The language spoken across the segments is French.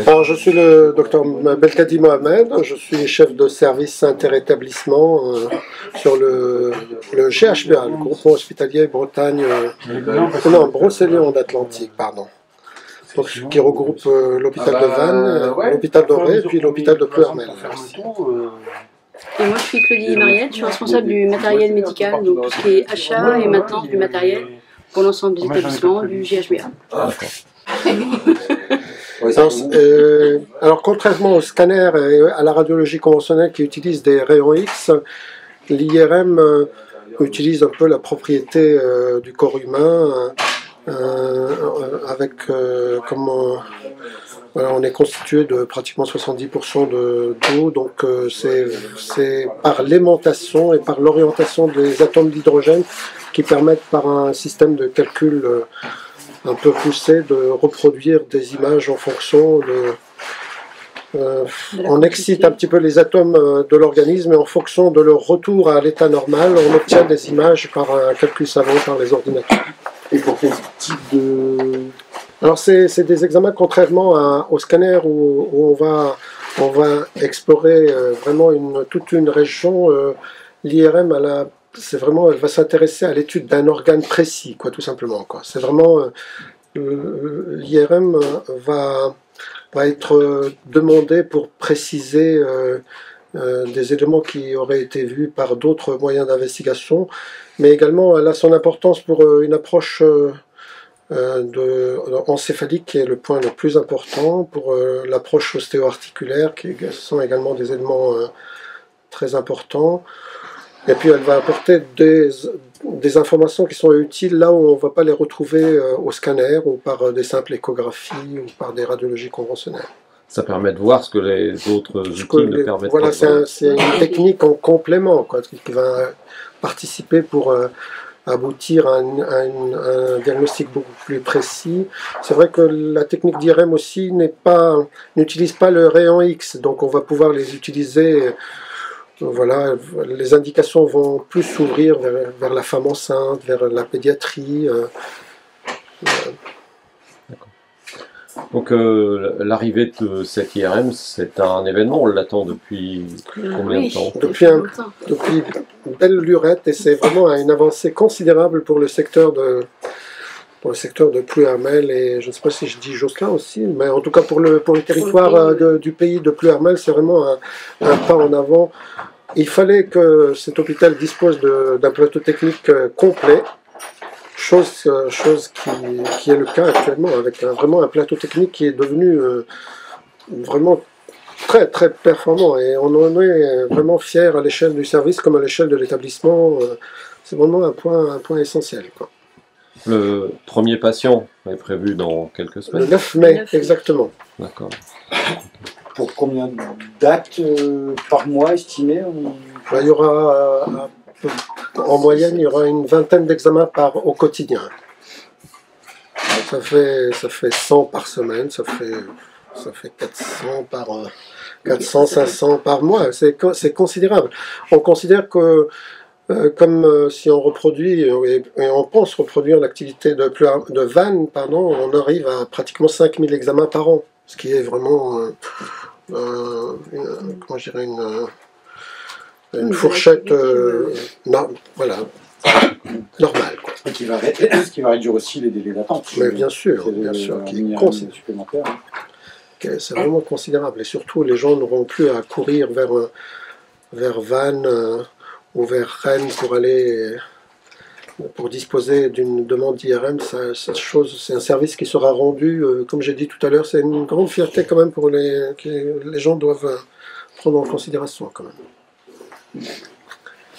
Alors, je suis le docteur Belkadi Mohamed, je suis chef de service interétablissement sur le GHBA, le groupement hospitalier Bretagne, non, Brocéliande-Atlantique, pardon. Donc, qui regroupe l'hôpital de Vannes, l'hôpital d'Auray et puis l'hôpital de Pluhermel. Et moi je suis Claudie Mariette, je suis responsable du matériel médical, donc tout ce qui est achat et maintenance du matériel pour l'ensemble des établissements du GHBA. Alors contrairement au scanner et à la radiologie conventionnelle qui utilise des rayons X, l'IRM utilise un peu la propriété du corps humain avec voilà, on est constitué de pratiquement 70% d'eau, donc c'est par l'aimantation et par l'orientation des atomes d'hydrogène qui permettent par un système de calcul un peu poussé de reproduire des images en fonction de... on excite un petit peu les atomes de l'organisme et en fonction de leur retour à l'état normal, on obtient des images par un calcul savant par les ordinateurs. Et pour quel type de... Alors c'est des examens contrairement au scanner où on va explorer vraiment toute une région. L'IRM elle va s'intéresser à l'étude d'un organe précis, quoi, tout simplement, quoi. C'est vraiment l'IRM va être demandé pour préciser des éléments qui auraient été vus par d'autres moyens d'investigation, mais également elle a son importance pour une approche encéphalique qui est le point le plus important, pour l'approche ostéo-articulaire qui sont également des éléments très importants. Et puis elle va apporter des informations qui sont utiles là où on ne va pas les retrouver au scanner ou par des simples échographies ou par des radiologies conventionnelles. Ça permet de voir ce que les autres outils ne permettent pas. Voilà, c'est une technique en complément, quoi, qui va participer pour aboutir à un diagnostic beaucoup plus précis. C'est vrai que la technique d'IRM aussi n'utilise pas le rayon X, donc on va pouvoir les utiliser. Voilà, les indications vont plus s'ouvrir vers la femme enceinte, vers la pédiatrie. Donc l'arrivée de cette IRM, c'est un événement, on l'attend depuis combien de temps? Depuis belle lurette, et c'est vraiment une avancée considérable pour le secteur de Pluhermel, et je ne sais pas si je dis Josselin aussi, mais en tout cas pour le territoire du pays de Pluhermel, c'est vraiment un pas en avant. Il fallait que cet hôpital dispose d'un plateau technique complet, chose qui est le cas actuellement, avec vraiment un plateau technique qui est devenu vraiment très très performant, et on en est vraiment fier à l'échelle du service comme à l'échelle de l'établissement. C'est vraiment un point essentiel, quoi. Le premier patient est prévu dans quelques semaines. Le 9 mai, exactement. D'accord. Pour combien de dates par mois estimées? Il y aura, en moyenne, il y aura une vingtaine d'examens au quotidien. Ça fait 100 par semaine, ça fait 400, 500 par mois. C'est considérable. On considère que comme si on reproduit, et on pense reproduire l'activité de Vannes, on arrive à pratiquement 5000 examens par an, ce qui est vraiment comment je dirais, une fourchette voilà, normale, quoi. Et ce qui va réduire aussi les délais d'attente. Mais bien sûr, qui est considérable. C'est vraiment considérable, et surtout les gens n'auront plus à courir vers Vannes ou vers Rennes pour disposer d'une demande d'IRM. C'est un service qui sera rendu, comme j'ai dit tout à l'heure, c'est une grande fierté quand même que les gens doivent prendre en considération quand même.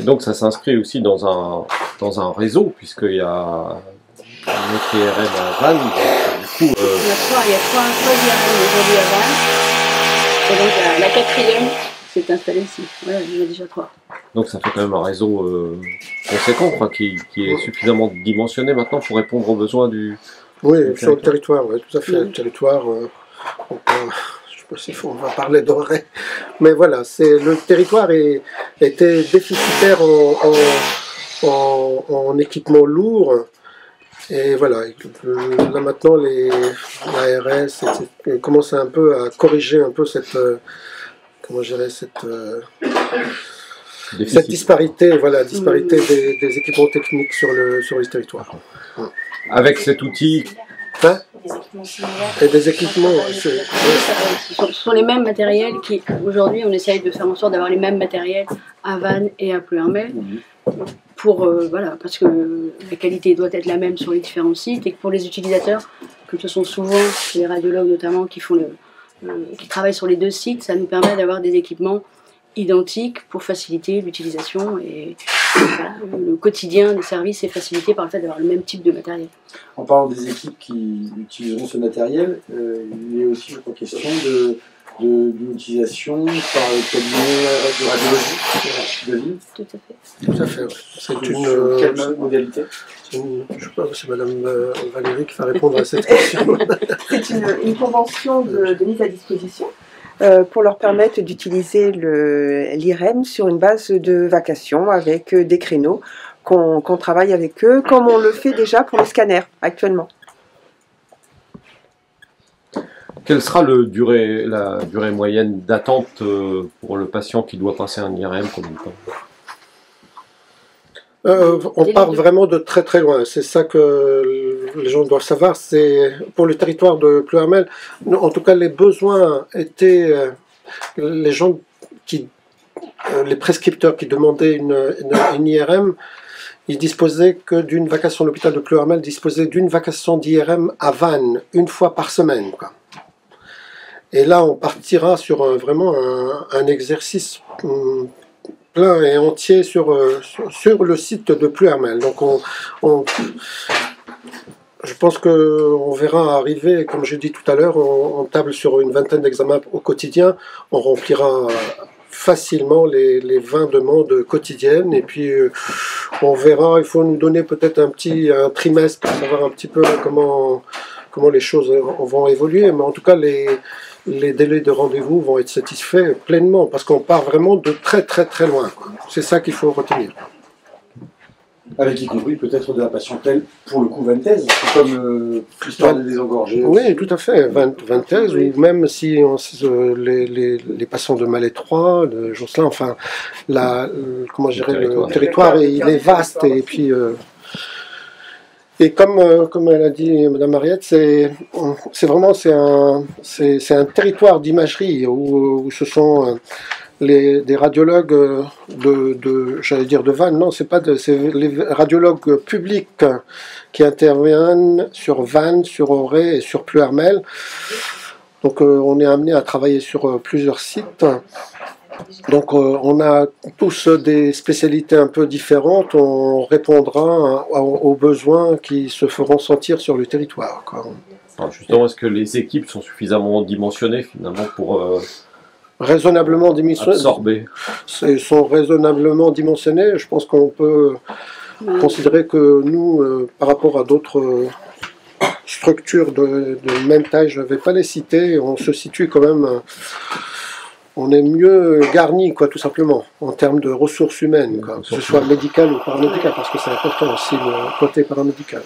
Et donc ça s'inscrit aussi dans un réseau, puisqu'il y a un autre IRM à Vannes. Du coup, il y a trois IRM aujourd'hui à Vannes, et donc la quatrième s'est installée ici. Voilà, il y en a déjà 3. Donc ça fait quand même un réseau conséquent, quoi, qui est suffisamment dimensionné maintenant pour répondre aux besoins du sur le territoire, oui, tout à fait. Le territoire, je ne sais pas si on va parler d'Auray, mais voilà, le territoire était déficitaire en équipement lourd, Et voilà, là maintenant, l'ARS commence un peu à corriger un peu cette, comment je dirais, cette disparité, voilà, disparité des équipements techniques sur les territoires. Avec cet outil. Hein? Et des équipements. Ce sont les mêmes matériels qui, aujourd'hui, on essaye de faire en sorte d'avoir les mêmes matériels à Vannes et à Pleuhermel. Voilà, parce que la qualité doit être la même sur les différents sites et que pour les utilisateurs, comme ce sont souvent les radiologues notamment qui travaillent sur les deux sites, ça nous permet d'avoir des équipements identiques pour faciliter l'utilisation et voilà, le quotidien des services est facilité par le fait d'avoir le même type de matériel. En parlant des équipes qui utiliseront ce matériel, il est aussi, je crois, question d'une utilisation par le cabinet de radiologie de ville. Tout à fait. Tout à fait. C'est quelle modalité? Je ne sais pas, c'est Madame Valérie qui va répondre à cette question. C'est une convention de mise à disposition pour leur permettre d'utiliser l'IREM sur une base de vacation avec des créneaux qu'on travaille avec eux, comme on le fait déjà pour les scanners actuellement. Quelle sera la durée moyenne d'attente pour le patient qui doit passer un IRM? Combien de temps? On part vraiment de très très loin. C'est ça que les gens doivent savoir. C'est pour le territoire de Pleuhermel. En tout cas, les besoins étaient les gens les prescripteurs qui demandaient une IRM. Ils disposaient que d'une vacation. L'hôpital de Pleuhermel disposait d'une vacation d'IRM à Vannes, une fois par semaine, quoi. Et là, on partira sur vraiment un exercice plein et entier sur le site de Pleuhermel. Donc, je pense qu'on verra arriver, comme j'ai dit tout à l'heure, on table sur une vingtaine d'examens au quotidien. On remplira facilement les 20 demandes quotidiennes. Et puis, on verra. Il faut nous donner peut-être un trimestre pour savoir un petit peu comment les choses vont évoluer. Mais en tout cas, les délais de rendez-vous vont être satisfaits pleinement, parce qu'on part vraiment de très très très loin. C'est ça qu'il faut retenir. Avec y compris peut-être de la patientèle, pour le coup, vantaise, comme histoire de désengorger. Oui, tout à fait, vantaise, ou même si les patients de Malétroit, de Josselin, enfin, comment je dirais, le territoire, il est vaste, et puis... Et comme elle a dit Madame Mariette, c'est vraiment un territoire d'imagerie où ce sont des radiologues j'allais dire de Vannes, non, c'est les radiologues publics qui interviennent sur Vannes, sur Auray et sur Pleuhermel. Donc on est amené à travailler sur plusieurs sites. Donc on a tous des spécialités un peu différentes, on répondra aux besoins qui se feront sentir sur le territoire, quoi. Alors justement, est-ce que les équipes sont suffisamment dimensionnées finalement pour raisonnablement dimensionnées, absorber? Sont raisonnablement dimensionnées. Je pense qu'on peut considérer que nous, par rapport à d'autres structures de même taille, je ne vais pas les citer, on se situe quand même... On est mieux garni, quoi, tout simplement, en termes de ressources humaines, quoi, que ce soit médical ou paramédical, parce que c'est important aussi le côté paramédical.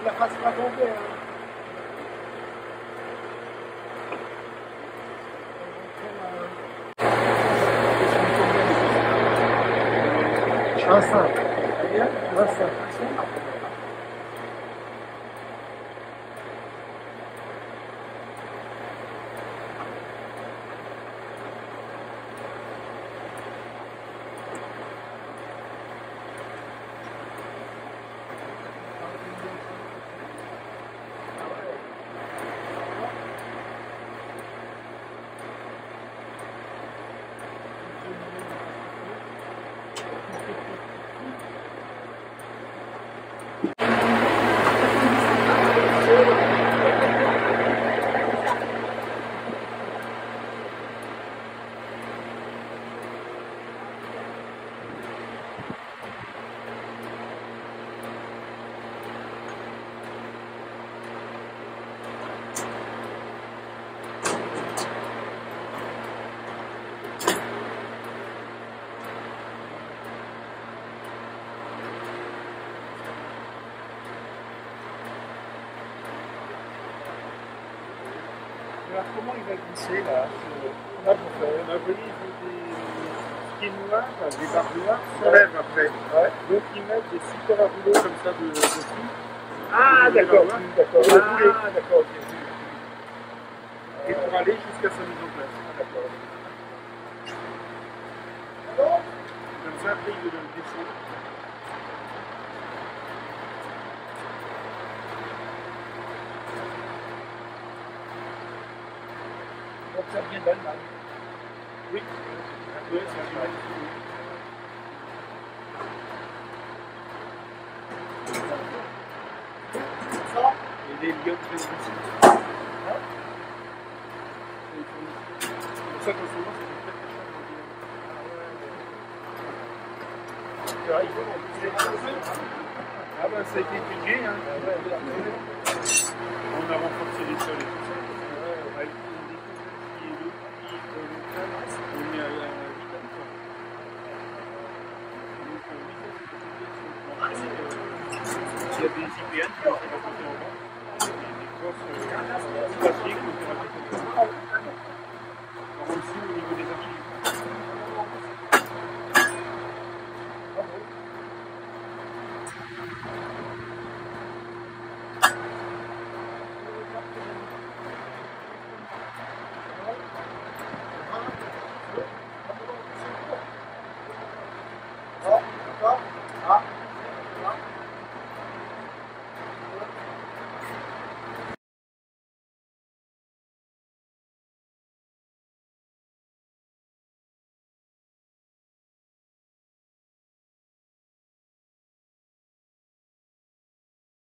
ne la fasse pas tomber. Hein. Un 5. Un 5. Alors comment il va glisser là on a volé des skis noirs, des barres noires, s'enlève après. Ouais. Donc ils mettent des super à rouleau comme ça dessus. Ah d'accord, d'accord. Ah d'accord, ok. Et pour aller jusqu'à sa mise en place. Ah, d'accord. Comme ça après il le descend. Donc ça vient d'Allemagne. Oui, oui, c'est vrai. Et les lions très difficiles. C'est pour ça qu'en ce moment, c'est très très cher. Ah ben ça a été étudié, hein. On a renforcé les sols et tout ça. On est à 8 ans. Il y a des IPN qui vont se raconter en bas. Des grosses plastiques, on peut raconter.